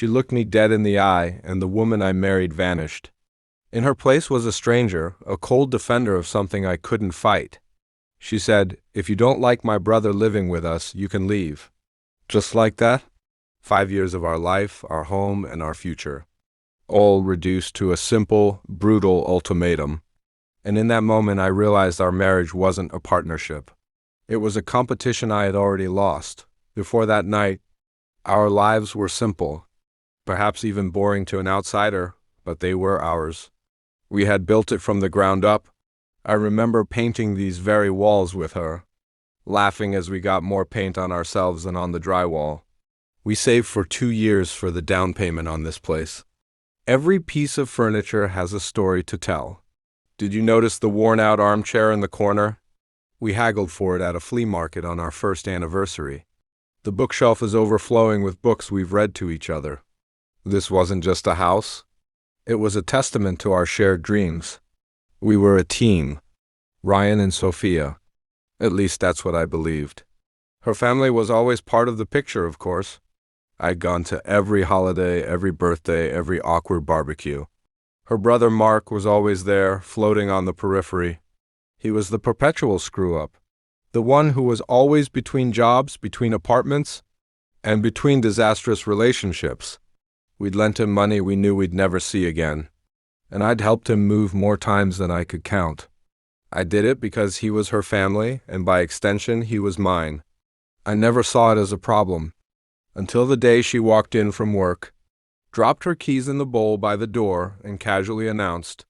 She looked me dead in the eye, and the woman I married vanished. In her place was a stranger, a cold defender of something I couldn't fight. She said, "If you don't like my brother living with us, you can leave." Just like that, 5 years of our life, our home, and our future, all reduced to a simple, brutal ultimatum. And in that moment, I realized our marriage wasn't a partnership. It was a competition I had already lost. Before that night, our lives were simple, perhaps even boring to an outsider, but they were ours. We had built it from the ground up. I remember painting these very walls with her, laughing as we got more paint on ourselves than on the drywall. We saved for 2 years for the down payment on this place. Every piece of furniture has a story to tell. Did you notice the worn-out armchair in the corner? We haggled for it at a flea market on our first anniversary. The bookshelf is overflowing with books we've read to each other. This wasn't just a house. It was a testament to our shared dreams. We were a team, Ryan and Sophia. At least that's what I believed. Her family was always part of the picture, of course. I'd gone to every holiday, every birthday, every awkward barbecue. Her brother Mark was always there, floating on the periphery. He was the perpetual screw-up, the one who was always between jobs, between apartments, and between disastrous relationships. We'd lent him money we knew we'd never see again, and I'd helped him move more times than I could count. I did it because he was her family, and by extension, he was mine. I never saw it as a problem, until the day she walked in from work, dropped her keys in the bowl by the door, and casually announced,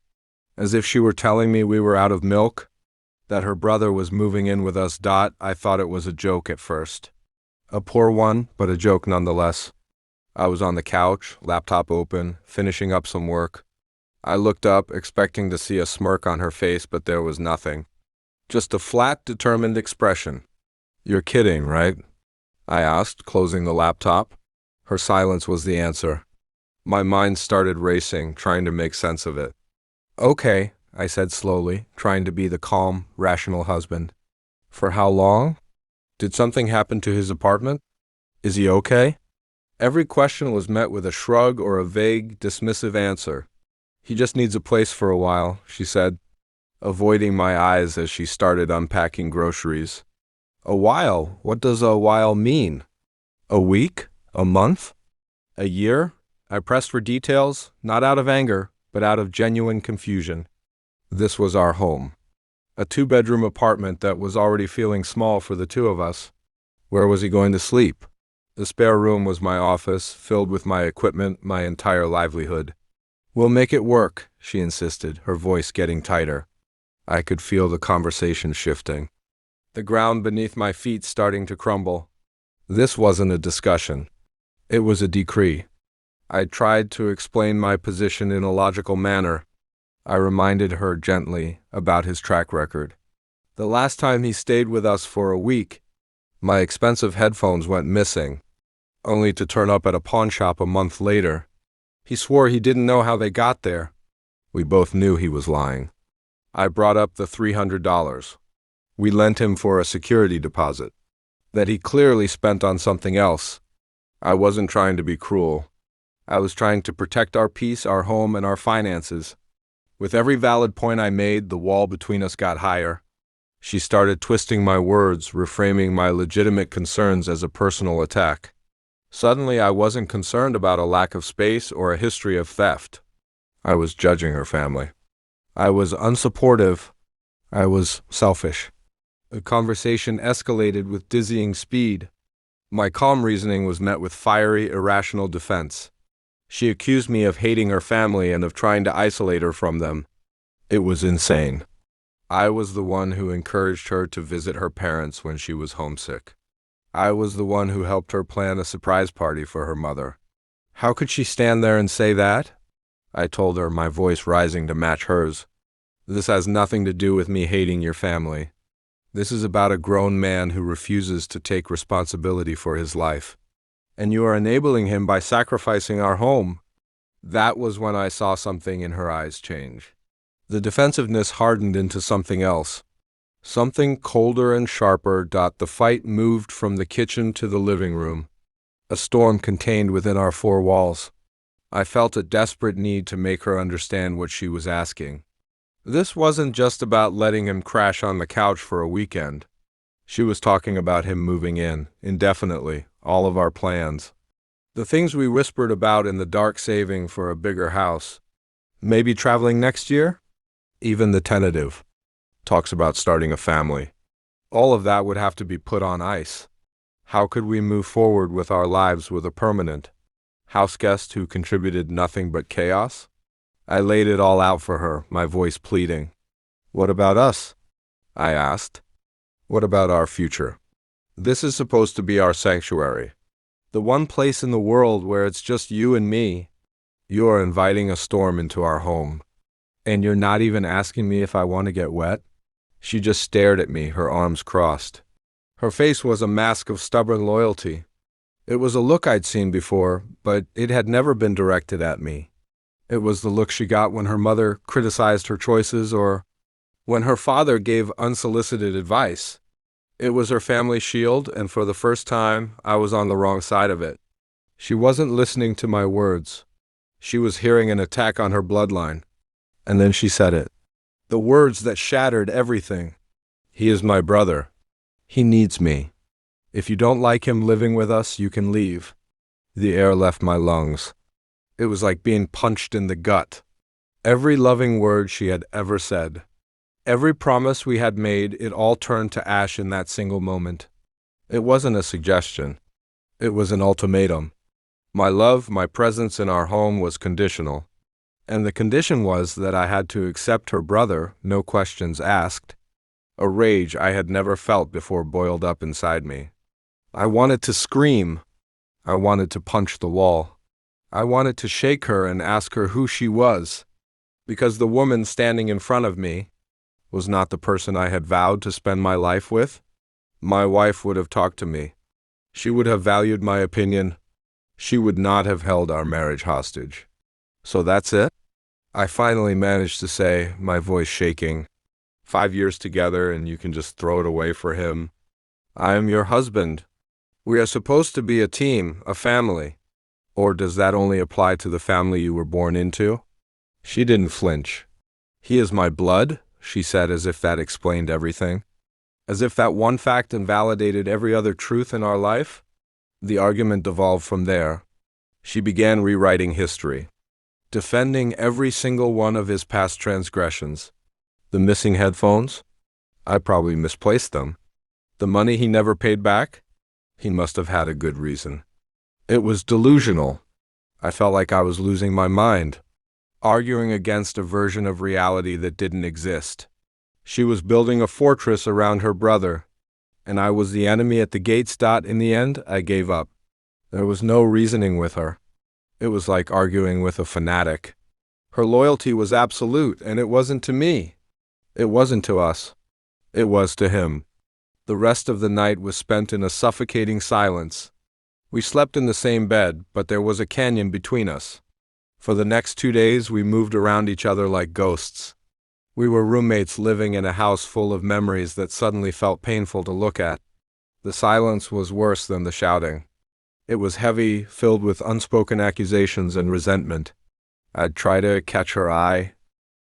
as if she were telling me we were out of milk, that her brother was moving in with us. I thought it was a joke at first. A poor one, but a joke nonetheless. I was on the couch, laptop open, finishing up some work. I looked up, expecting to see a smirk on her face, but there was nothing. Just a flat, determined expression. "You're kidding, right?" I asked, closing the laptop. Her silence was the answer. My mind started racing, trying to make sense of it. "Okay," I said slowly, trying to be the calm, rational husband. "For how long? Did something happen to his apartment? Is he okay?" Every question was met with a shrug or a vague, dismissive answer. "He just needs a place for a while," she said, avoiding my eyes as she started unpacking groceries. A while? What does a while mean? A week? A month? A year? I pressed for details, not out of anger, but out of genuine confusion. This was our home. A 2-bedroom apartment that was already feeling small for the two of us. Where was he going to sleep? The spare room was my office, filled with my equipment, my entire livelihood. "We'll make it work," she insisted, her voice getting tighter. I could feel the conversation shifting, the ground beneath my feet starting to crumble. This wasn't a discussion. It was a decree. I tried to explain my position in a logical manner. I reminded her gently about his track record. The last time he stayed with us for a week, my expensive headphones went missing, only to turn up at a pawn shop a month later. He swore he didn't know how they got there. We both knew he was lying. I brought up the $300. We lent him for a security deposit that he clearly spent on something else. I wasn't trying to be cruel. I was trying to protect our peace, our home, and our finances. With every valid point I made, the wall between us got higher. She started twisting my words, reframing my legitimate concerns as a personal attack. Suddenly, I wasn't concerned about a lack of space or a history of theft. I was judging her family. I was unsupportive. I was selfish. The conversation escalated with dizzying speed. My calm reasoning was met with fiery, irrational defense. She accused me of hating her family and of trying to isolate her from them. It was insane. I was the one who encouraged her to visit her parents when she was homesick. I was the one who helped her plan a surprise party for her mother. How could she stand there and say that? I told her, my voice rising to match hers. This has nothing to do with me hating your family. This is about a grown man who refuses to take responsibility for his life. And you are enabling him by sacrificing our home. That was when I saw something in her eyes change. The defensiveness hardened into something else. Something colder and sharper. The fight moved from the kitchen to the living room. a storm contained within our four walls. I felt a desperate need to make her understand what she was asking. This wasn't just about letting him crash on the couch for a weekend. She was talking about him moving in, indefinitely, all of our plans. The things we whispered about in the dark, saving for a bigger house. Maybe traveling next year? Even the tentative talks about starting a family. All of that would have to be put on ice. How could we move forward with our lives with a permanent houseguest who contributed nothing but chaos? I laid it all out for her, my voice pleading. What about us? I asked. What about our future? This is supposed to be our sanctuary. The one place in the world where it's just you and me. You are inviting a storm into our home. And you're not even asking me if I want to get wet? She just stared at me, her arms crossed. Her face was a mask of stubborn loyalty. It was a look I'd seen before, but it had never been directed at me. It was the look she got when her mother criticized her choices or when her father gave unsolicited advice. It was her family shield, and for the first time, I was on the wrong side of it. She wasn't listening to my words. She was hearing an attack on her bloodline. And then she said it. The words that shattered everything. He is my brother. He needs me. If you don't like him living with us, you can leave. The air left my lungs. It was like being punched in the gut. Every loving word she had ever said. Every promise we had made, it all turned to ash in that single moment. It wasn't a suggestion. It was an ultimatum. My love, my presence in our home was conditional. And the condition was that I had to accept her brother, no questions asked. A rage I had never felt before boiled up inside me. I wanted to scream. I wanted to punch the wall. I wanted to shake her and ask her who she was. Because the woman standing in front of me was not the person I had vowed to spend my life with. My wife would have talked to me. She would have valued my opinion. She would not have held our marriage hostage. So that's it? I finally managed to say, my voice shaking. 5 years together and you can just throw it away for him. I am your husband. We are supposed to be a team, a family. Or does that only apply to the family you were born into? She didn't flinch. He is my blood, she said, as if that explained everything. As if that one fact invalidated every other truth in our life. The argument devolved from there. She began rewriting history, defending every single one of his past transgressions. The missing headphones? I probably misplaced them. The money he never paid back? He must have had a good reason. It was delusional. I felt like I was losing my mind, arguing against a version of reality that didn't exist. She was building a fortress around her brother, and I was the enemy at the gates. In the end, I gave up. There was no reasoning with her. It was like arguing with a fanatic. Her loyalty was absolute, and it wasn't to me. It wasn't to us. It was to him. The rest of the night was spent in a suffocating silence. We slept in the same bed, but there was a canyon between us. For the next 2 days, we moved around each other like ghosts. We were roommates living in a house full of memories that suddenly felt painful to look at. The silence was worse than the shouting. It was heavy, filled with unspoken accusations and resentment. I'd try to catch her eye,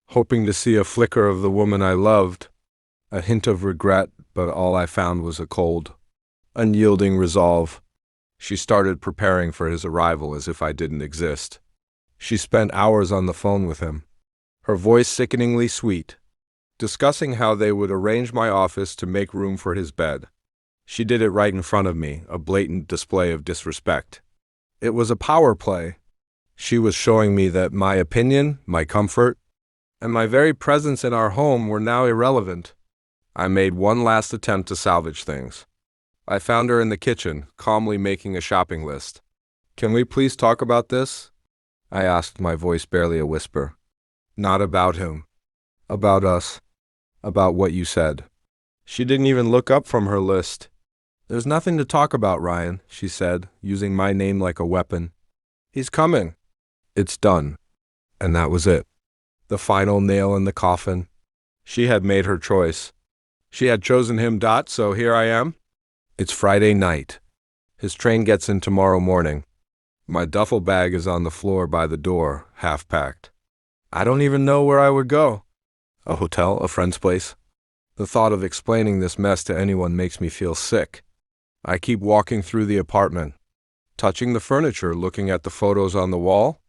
hoping to see a flicker of the woman I loved, a hint of regret, but all I found was a cold, unyielding resolve. She started preparing for his arrival as if I didn't exist. She spent hours on the phone with him, her voice sickeningly sweet, discussing how they would arrange my office to make room for his bed. She did it right in front of me, a blatant display of disrespect. It was a power play. She was showing me that my opinion, my comfort, and my very presence in our home were now irrelevant. I made one last attempt to salvage things. I found her in the kitchen, calmly making a shopping list. "Can we please talk about this?" I asked, my voice barely a whisper. "Not about him. About us. About what you said." She didn't even look up from her list. "There's nothing to talk about, Ryan," she said, using my name like a weapon. "He's coming. It's done." And that was it. The final nail in the coffin. She had made her choice. She had chosen him. So here I am. It's Friday night. His train gets in tomorrow morning. My duffel bag is on the floor by the door, half packed. I don't even know where I would go. A hotel, a friend's place? The thought of explaining this mess to anyone makes me feel sick. I keep walking through the apartment, touching the furniture, looking at the photos on the wall.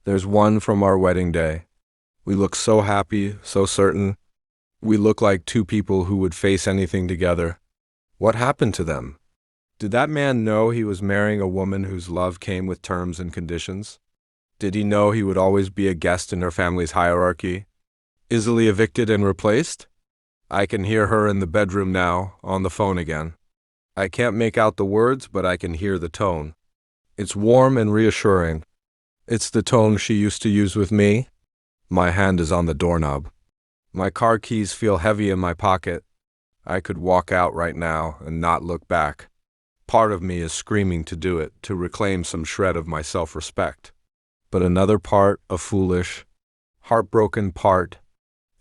There's one from our wedding day. We look so happy, so certain. We look like two people who would face anything together. What happened to them? Did that man know he was marrying a woman whose love came with terms and conditions? Did he know he would always be a guest in her family's hierarchy? Easily evicted and replaced? I can hear her in the bedroom now, on the phone again. I can't make out the words, but I can hear the tone. It's warm and reassuring. It's the tone she used to use with me. My hand is on the doorknob. My car keys feel heavy in my pocket. I could walk out right now and not look back. Part of me is screaming to do it, to reclaim some shred of my self-respect. But another part, a foolish, heartbroken part,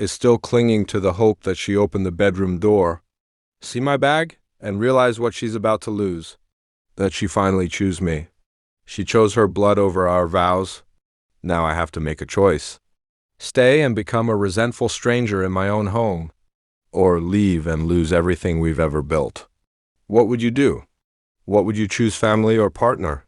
is still clinging to the hope that she opened the bedroom door, see my bag, and realize what she's about to lose. That she finally chose me. She chose her blood over our vows. Now I have to make a choice. Stay and become a resentful stranger in my own home, or leave and lose everything we've ever built. What would you do? What would you choose, family or partner?